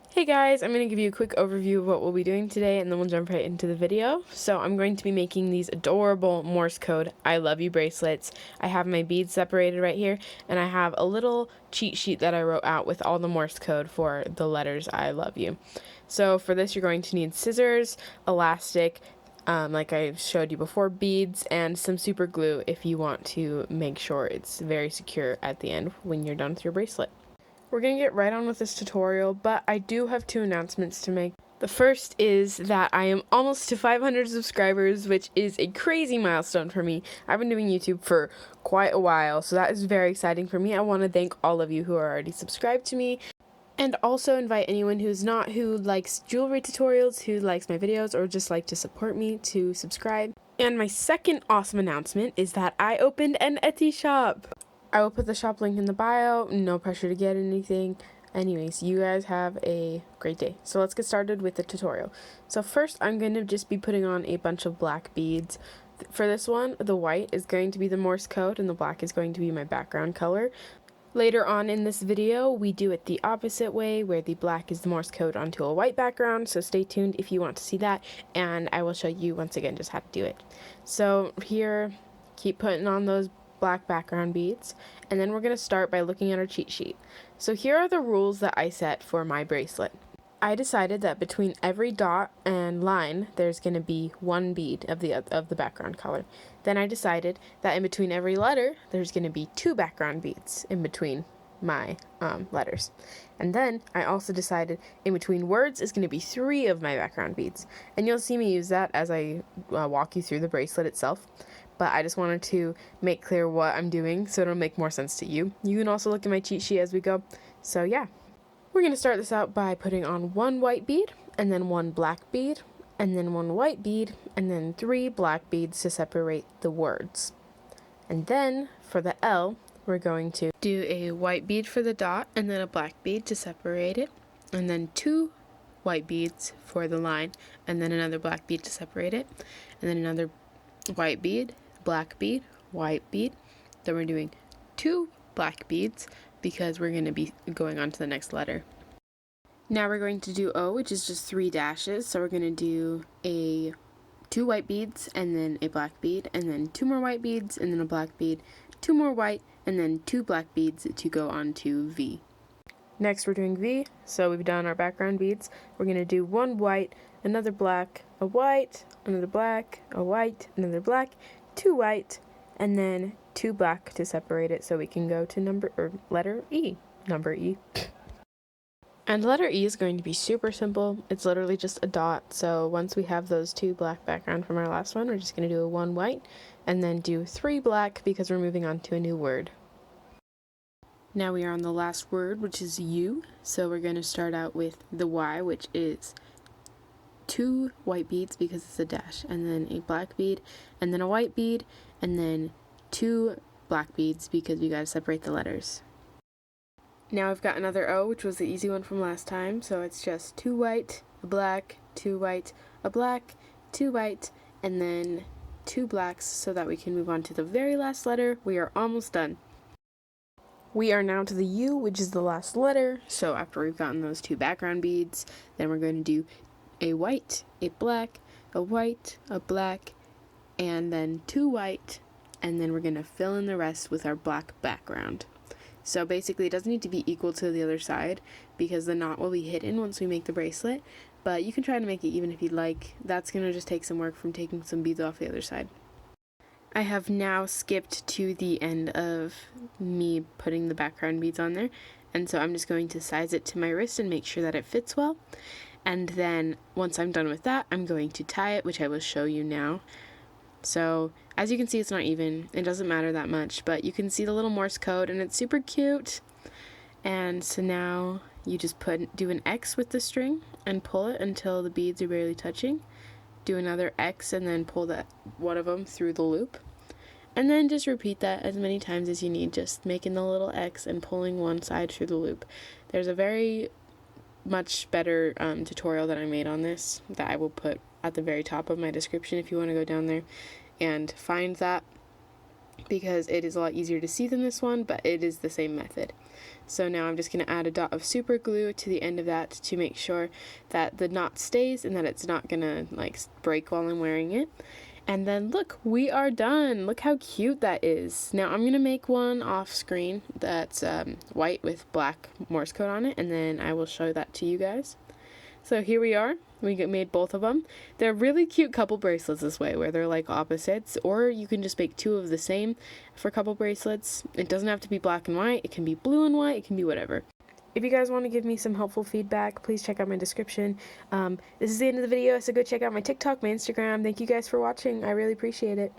Hey guys, I'm going to give you a quick overview of what we'll be doing today and then we'll jump right into the video. So I'm going to be making these adorable Morse code I love you bracelets. I have my beads separated right here and I have a little cheat sheet that I wrote out with all the Morse code for the letters I love you. So for this you're going to need scissors, elastic, like I showed you before, beads, and some super glue if you want to make sure it's very secure at the end when you're done with your bracelet. We're going to get right on with this tutorial, but I do have two announcements to make. The first is that I am almost to 500 subscribers, which is a crazy milestone for me. I've been doing YouTube for quite a while, so that is very exciting for me. I want to thank all of you who are already subscribed to me, and also invite anyone who's not, who likes jewelry tutorials, who likes my videos, or just like to support me to subscribe. And my second awesome announcement is that I opened an Etsy shop. I will put the shop link in the bio. No pressure to get anything. Anyways, you guys have a great day. So let's get started with the tutorial. So first, I'm going to just be putting on a bunch of black beads. For this one, the white is going to be the Morse code and the black is going to be my background color. Later on in this video, we do it the opposite way, where the black is the Morse code onto a white background, so stay tuned if you want to see that, and I will show you once again just how to do it. So here, keep putting on those black background beads, and then we're going to start by looking at our cheat sheet. So here are the rules that I set for my bracelet. I decided that between every dot and line there's going to be one bead of the background color. Then I decided that in between every letter there's going to be two background beads in between my letters. And then I also decided in between words is going to be 3 of my background beads. And you'll see me use that as I walk you through the bracelet itself. But I just wanted to make clear what I'm doing so it'll make more sense to you. You can also look at my cheat sheet as we go. So yeah. We're going to start this out by putting on 1 white bead, and then 1 black bead, and then 1 white bead, and then 3 black beads to separate the words. And then, for the L, we're going to do a white bead for the dot, and then a black bead to separate it, and then 2 white beads for the line, and then another black bead to separate it, and then another white bead, black bead, white bead. Then we're doing 2 black beads, because we're going to be going on to the next letter. Now we're going to do O, which is just 3 dashes. So we're going to do 2 white beads and then a black bead, and then 2 more white beads and then a black bead, 2 more white, and then 2 black beads to go on to V. Next we're doing V, so we've done our background beads. We're going to do 1 white, another black, a white, another black, a white, another black, 2 white, and then 2 black to separate it so we can go to letter E. Number E. And letter E is going to be super simple. It's literally just a dot. So once we have those 2 black background from our last one, we're just going to do a 1 white and then do 3 black because we're moving on to a new word. Now we are on the last word, which is U. So we're going to start out with the Y, which is 2 white beads because it's a dash, and then a black bead, and then a white bead, and then 2 black beads because we gotta separate the letters. Now I've got another O, which was the easy one from last time, so it's just 2 white, a black, 2 white, a black, 2 white, and then 2 blacks so that we can move on to the very last letter. We are almost done. We are now to the U, which is the last letter, so after we've gotten those 2 background beads, then we're going to do a white, a black, a white, a black, and then 2 white, and then we're going to fill in the rest with our black background. So basically it doesn't need to be equal to the other side because the knot will be hidden once we make the bracelet, but you can try to make it even if you'd like. That's going to just take some work from taking some beads off the other side. I have now skipped to the end of me putting the background beads on there, and so I'm just going to size it to my wrist and make sure that it fits well. And then once I'm done with that, I'm going to tie it, which I will show you now. So as you can see, it's not even. It doesn't matter that much, but you can see the little Morse code and it's super cute. And so now you just do an X with the string and pull it until the beads are barely touching. Do another X and then pull that one of them through the loop. And then just repeat that as many times as you need, just making the little X and pulling one side through the loop. There's a very much better tutorial that I made on this that I will put at the very top of my description if you want to go down there and find that. because it is a lot easier to see than this one, but it is the same method. So now I'm just going to add a dot of super glue to the end of that to make sure that the knot stays and that it's not going to like break while I'm wearing it. And then look, we are done. Look how cute that is. Now I'm going to make one off screen that's white with black Morse code on it, and then I will show that to you guys. So here we are. We made both of them. They're really cute couple bracelets this way, where they're like opposites, or you can just make two of the same for couple bracelets. It doesn't have to be black and white. It can be blue and white. It can be whatever. If you guys want to give me some helpful feedback, please check out my description. This is the end of the video, so go check out my TikTok, my Instagram. Thank you guys for watching. I really appreciate it.